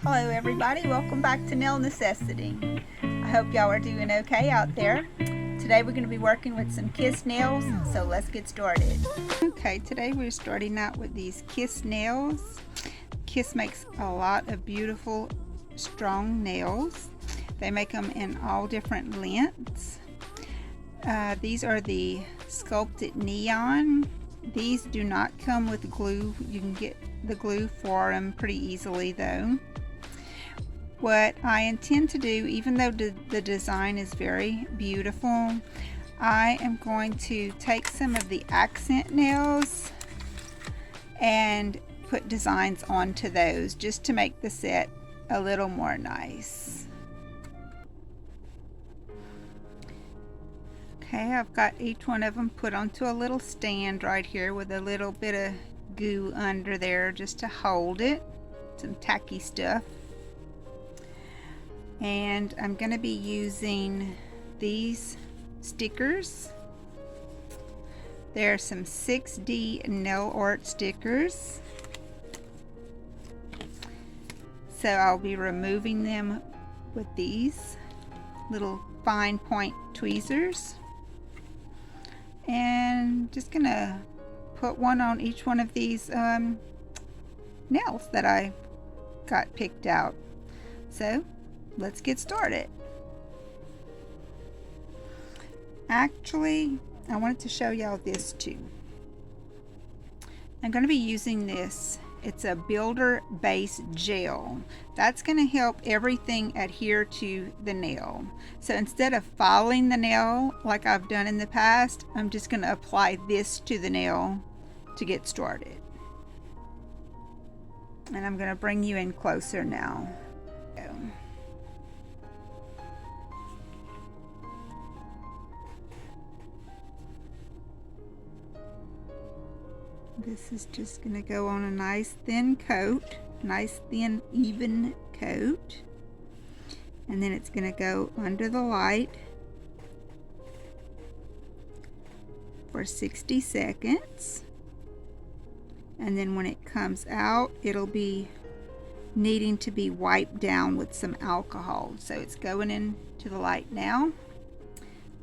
Hello everybody, welcome back to Nail Necessity. I hope y'all are doing okay out there. Today we're going to be working with some kiss nails, so let's get started. Okay, today we're starting out with these kiss nails. Kiss makes a lot of beautiful, strong nails. They make them in all different lengths. These are the sculpted neon. These do not come with glue. You can get the glue for them pretty easily though. What I intend to do, even though the design is very beautiful, I am going to take some of the accent nails and put designs onto those just to make the set a little more nice. Okay, I've got each one of them put onto a little stand right here with a little bit of goo under there just to hold it, some tacky stuff. And I'm going to be using these stickers. There are some 6D nail art stickers. So I'll be removing them with these little fine point tweezers. And just going to put one on each one of these nails that I got picked out. So let's get started. Actually, I wanted to show y'all this too. I'm going to be using this. It's a builder base gel. That's going to help everything adhere to the nail. So instead of filing the nail like I've done in the past, I'm just going to apply this to the nail to get started. And I'm going to bring you in closer now. This is just going to go on a nice thin coat, nice thin even coat, and then it's going to go under the light for 60 seconds, and then when it comes out it'll be needing to be wiped down with some alcohol. So it's going into the light now.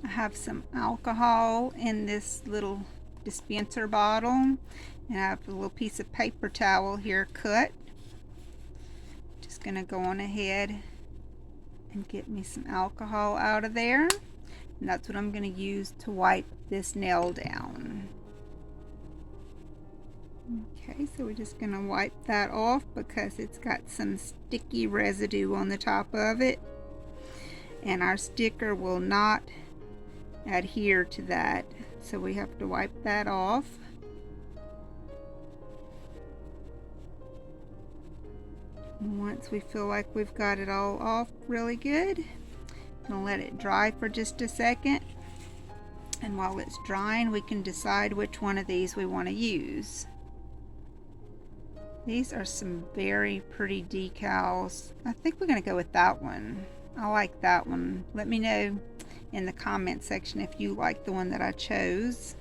I have some alcohol in this little dispenser bottle, and I have a little piece of paper towel here cut. Just gonna go on ahead and get me some alcohol out of there, and that's what I'm gonna use to wipe this nail down. Okay, so we're just gonna wipe that off because it's got some sticky residue on the top of it, and our sticker will not adhere to that. So we have to wipe that off. And once we feel like we've got it all off really good, gonna let it dry for just a second. And while it's drying, we can decide which one of these we want to use. These are some very pretty decals. I think we're gonna go with that one. I like that one. Let me know in the comment section if you like the one that I chose.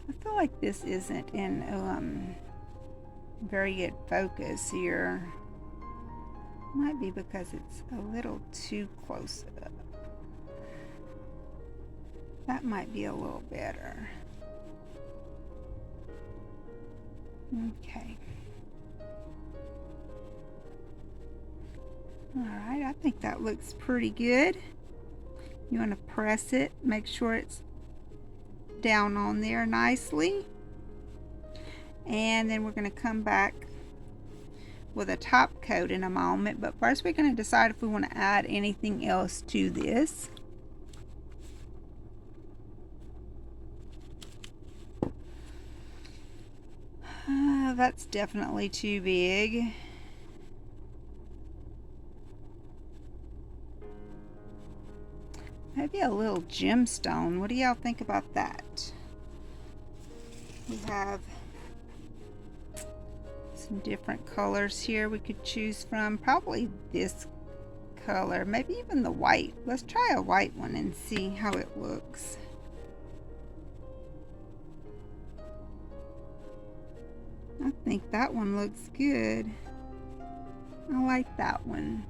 I feel like this isn't in very good focus here. Might be because it's a little too close up. That might be a little better. Okay. Alright, I think that looks pretty good. You want to press it, make sure it's down on there nicely. And then we're going to come back with a top coat in a moment, but first we're going to decide if we want to add anything else to this. That's definitely too big. Maybe Maybe a little gemstone. What do y'all think about that? We have some different colors here we could choose from. Probably this color, maybe even the white. Let's try a white one and see how it looks. I think that one looks good. I like that one.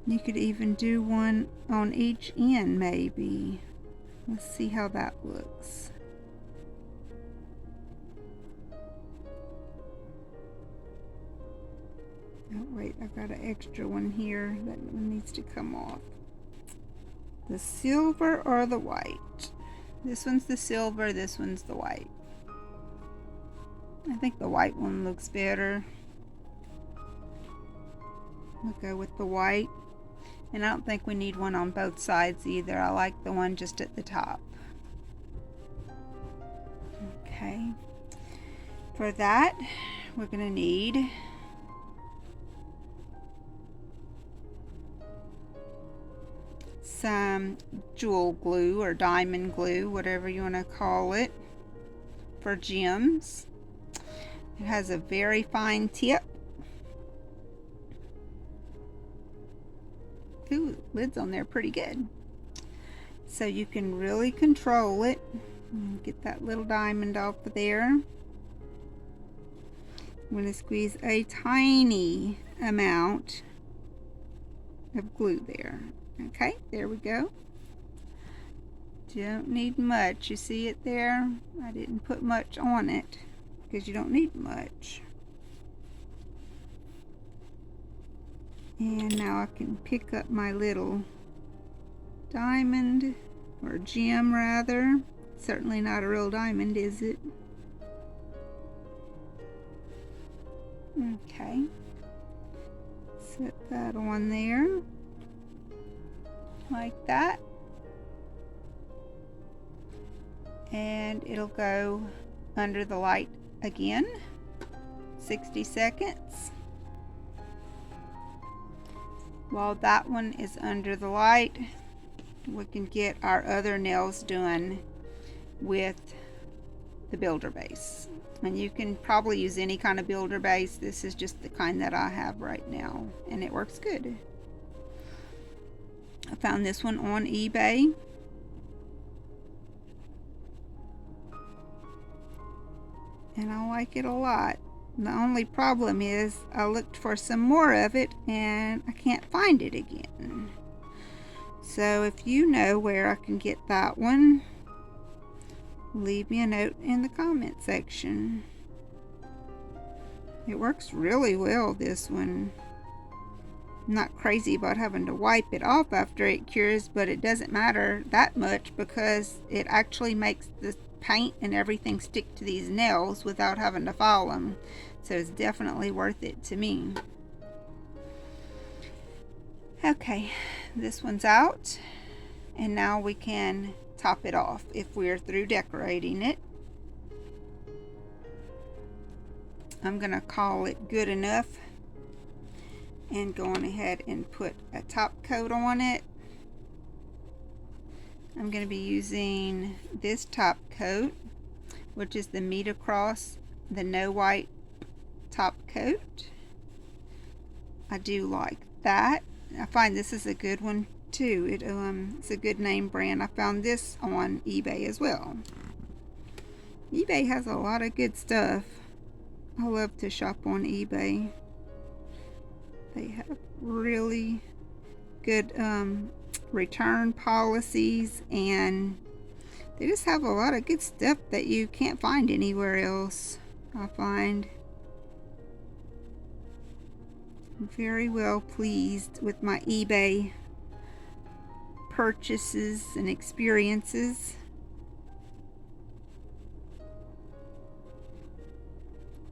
You could even do one on each end maybe. Let's see how that looks. Oh wait, I've got an extra one here. That one needs to come off. The silver or the white? This one's the silver, this one's the white. I think the white one looks better. We'll go with the white. And I don't think we need one on both sides either. I like the one just at the top. Okay. For that, we're going to need some jewel glue or diamond glue, whatever you want to call it, for gems. It has a very fine tip. Ooh, lid's on there pretty good. So you can really control it. Get that little diamond off of there. I'm going to squeeze a tiny amount of glue there. Okay, there we go. Don't need much. You see it there? I didn't put much on it because you don't need much. And now I can pick up my little diamond, or gem rather. Certainly not a real diamond, is it? Okay. Set that on there. Like that. And it'll go under the light again. 60 seconds. While that one is under the light, we can get our other nails done with the builder base. And you can probably use any kind of builder base. This is just the kind that I have right now, and it works good. I found this one on eBay. And I like it a lot. The only problem is I looked for some more of it and I can't find it again. So if you know where I can get that one, leave me a note in the comment section. It works really well, this one. I'm not crazy about having to wipe it off after it cures, but it doesn't matter that much because it actually makes the paint and everything stick to these nails without having to file them. So it's definitely worth it to me. Okay, this one's out, and now we can top it off if we're through decorating it. I'm gonna call it good enough and go on ahead and put a top coat on it. I'm going to be using this top coat, which is the Meet Across the No White top coat. I do like that. I find this is a good one too. It's a good name brand. I found this on eBay as well. eBay has a lot of good stuff. I love to shop on eBay. They have really good return policies, and they just have a lot of good stuff that you can't find anywhere else. I find I'm very well pleased with my eBay purchases and experiences.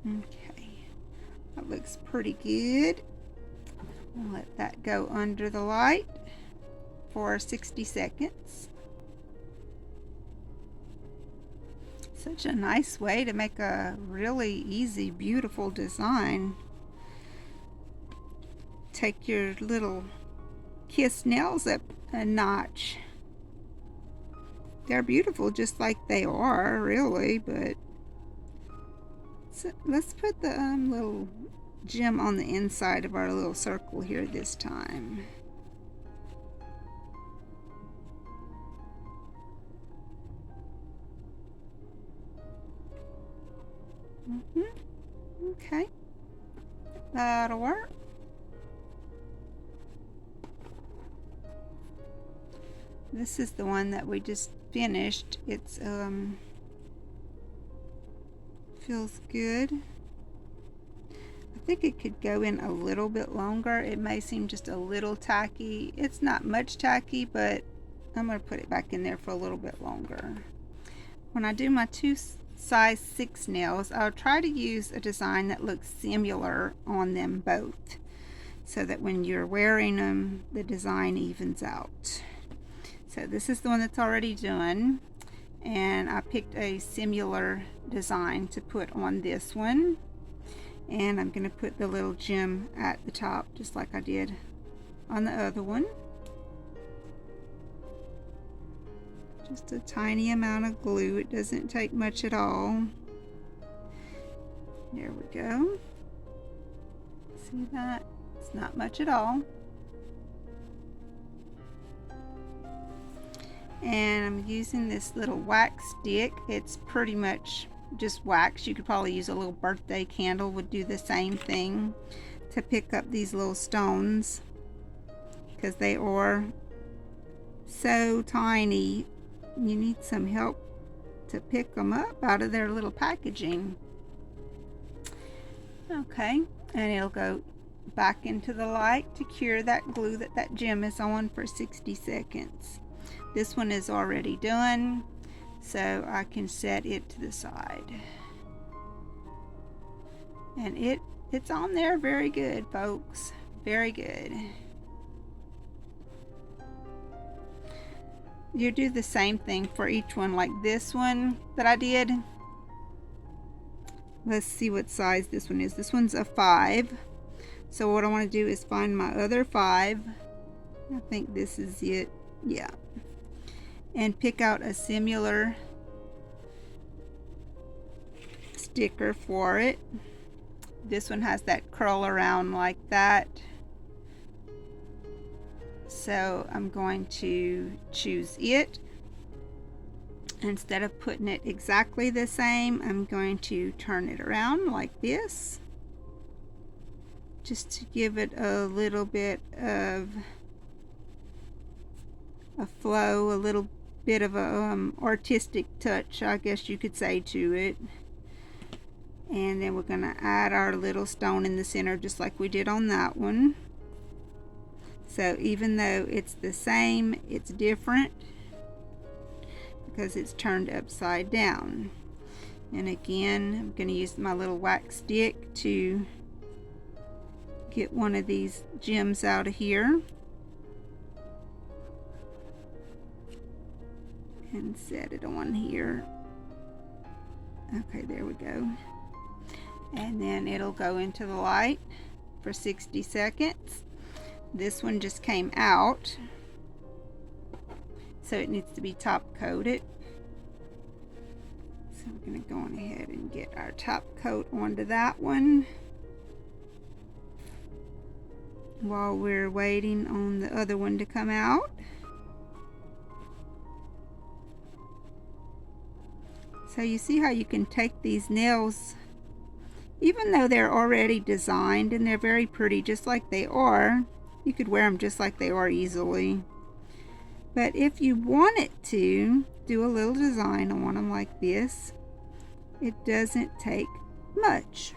Okay, that looks pretty good. I'll let that go under the light for 60 seconds. Such a nice way to make a really easy, beautiful design. take your little kiss nails up a notch. They're beautiful just like they are, really, but so let's put the little gem on the inside of our little circle here this time. Okay, that'll work. This is the one that we just finished. It's feels good. I think it could go in a little bit longer. It may seem just a little tacky. It's not much tacky, but I'm going to put it back in there for a little bit longer. When I do my two size 6 nails, I'll try to use a design that looks similar on them both, so that when you're wearing them, the design evens out. So this is the one that's already done, and I picked a similar design to put on this one, and I'm going to put the little gem at the top just like I did on the other one. Just a tiny amount of glue. It doesn't take much at all. There we go. See that? It's not much at all. And I'm using this little wax stick. It's pretty much just wax. You could probably use a little birthday candle, would do the same thing, to pick up these little stones, because they are so tiny. You need some help to pick them up out of their little packaging. Okay, and it'll go back into the light to cure that glue that gem is on for 60 seconds. This one is already done, so I can set it to the side. And it's on there very good, folks. Very good. You do the same thing for each one, like this one that I did. Let's see what size this one is. This one's a 5. So what I want to do is find my other 5. I think this is it. Yeah. And pick out a similar sticker for it. This one has that curl around like that. So I'm going to choose it. Instead of putting it exactly the same, I'm going to turn it around like this, just to give it a little bit of a flow, a little bit of a artistic touch, I guess you could say, to it. And then we're going to add our little stone in the center just like we did on that one. So even though it's the same, it's different because it's turned upside down. And again, I'm going to use my little wax stick to get one of these gems out of here and set it on here. Okay, there we go. And then it'll go into the light for 60 seconds. This one just came out, so it needs to be top coated. So we're going to go on ahead and get our top coat onto that one while we're waiting on the other one to come out. So you see how you can take these nails, even though they're already designed and they're very pretty just like they are, you could wear them just like they are easily. But if you wanted to do a little design on them like this, it doesn't take much.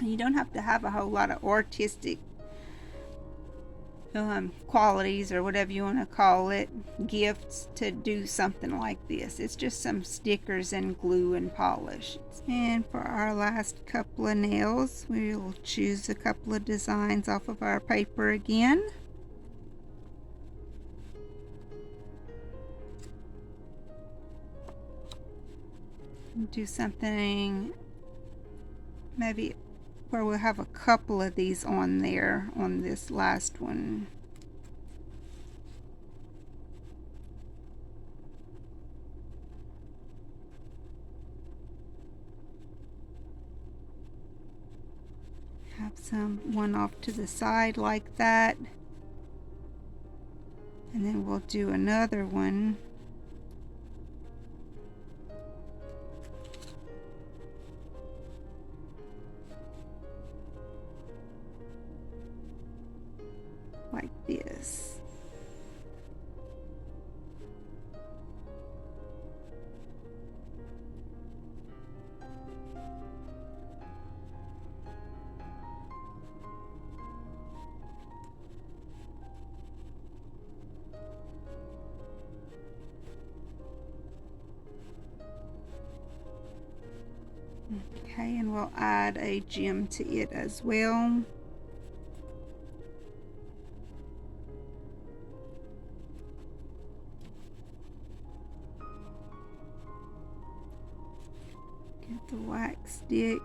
You don't have to have a whole lot of artistic qualities, or whatever you want to call it, gifts, to do something like this. It's just some stickers and glue and polish. And for our last couple of nails, we'll choose a couple of designs off of our paper again. Do something maybe where we'll have a couple of these on there on this last one. Have one off to the side like that, and then we'll do another one like this. Okay, and we'll add a gem to it as well. Get the wax stick.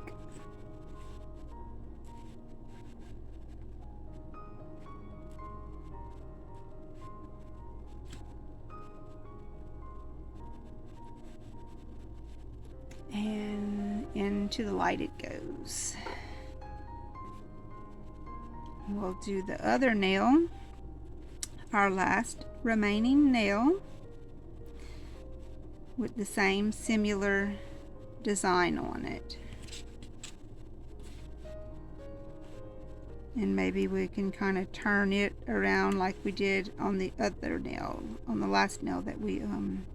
And into the light it goes. We'll do the other nail, our last remaining nail, with the same similar design on it. And maybe we can kind of turn it around like we did on the other nail, on the last nail that we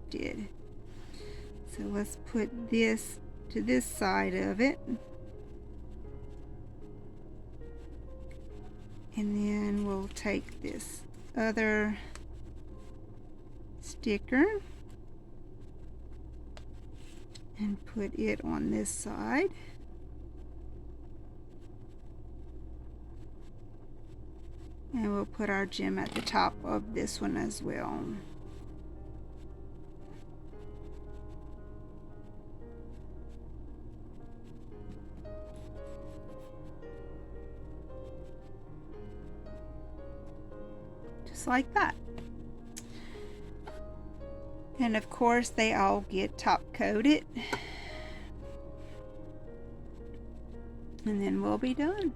did. So let's put this to this side of it. And then we'll take this other sticker and put it on this side. And we'll put our gem at the top of this one as well. Just like that. And of course they all get top coated. And then we'll be done.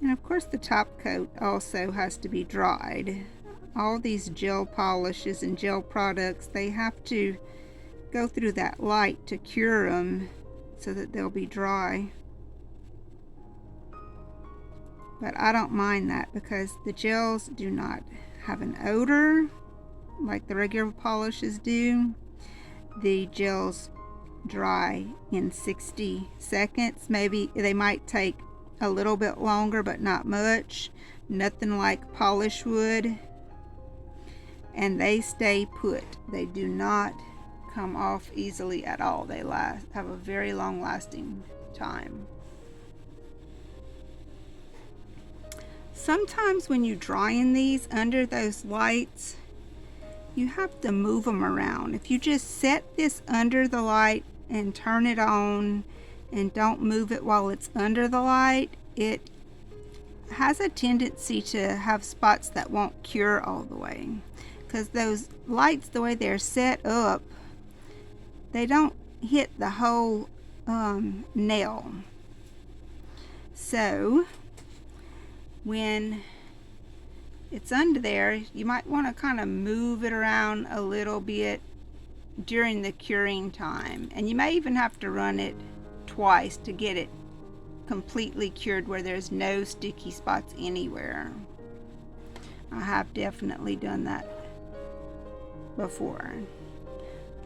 And of course the top coat also has to be dried. All these gel polishes and gel products, they have to go through that light to cure them so that they'll be dry. But I don't mind that because the gels do not have an odor like the regular polishes do. The gels dry in 60 seconds. Maybe they might take a little bit longer, but not much. Nothing like polish would. And they stay put. They do not come off easily at all. They have a very long lasting time. Sometimes when you drying these under those lights, you have to move them around. If you just set this under the light and turn it on and don't move it while it's under the light, it has a tendency to have spots that won't cure all the way. Because those lights, the way they're set up, they don't hit the whole nail. So when it's under there, you might want to kind of move it around a little bit during the curing time. And you may even have to run it twice to get it completely cured where there's no sticky spots anywhere. I have definitely done that before,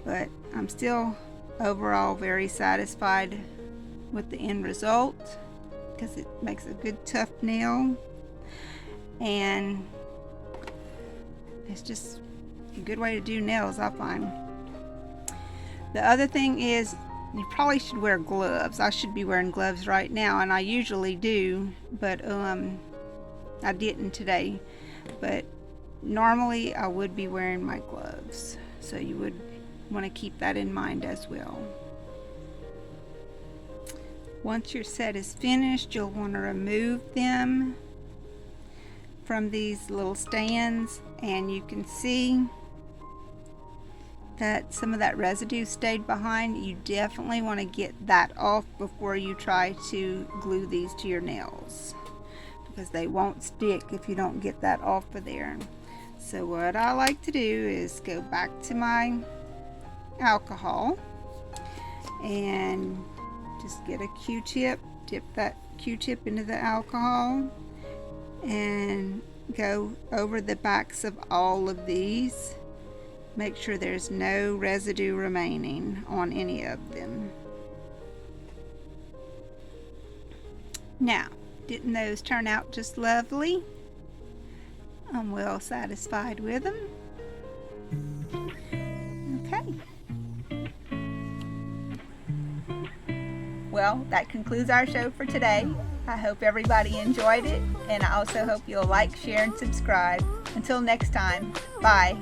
but I'm still overall very satisfied with the end result because it makes a good tough nail, and it's just a good way to do nails, I find. The other thing is you probably should wear gloves. I should be wearing gloves right now, and I usually do, but I didn't today, but normally I would be wearing my gloves, so you would want to keep that in mind as well. Once your set is finished, you'll want to remove them from these little stands, and you can see that some of that residue stayed behind. You definitely want to get that off before you try to glue these to your nails, because they won't stick if you don't get that off of there. So what I like to do is go back to my alcohol and just get a Q-tip, dip that Q-tip into the alcohol and go over the backs of all of these. Make sure there's no residue remaining on any of them. Now, didn't those turn out just lovely? I'm well satisfied with them. Okay. Well, that concludes our show for today. I hope everybody enjoyed it, and I also hope you'll like, share, and subscribe. Until next time, bye.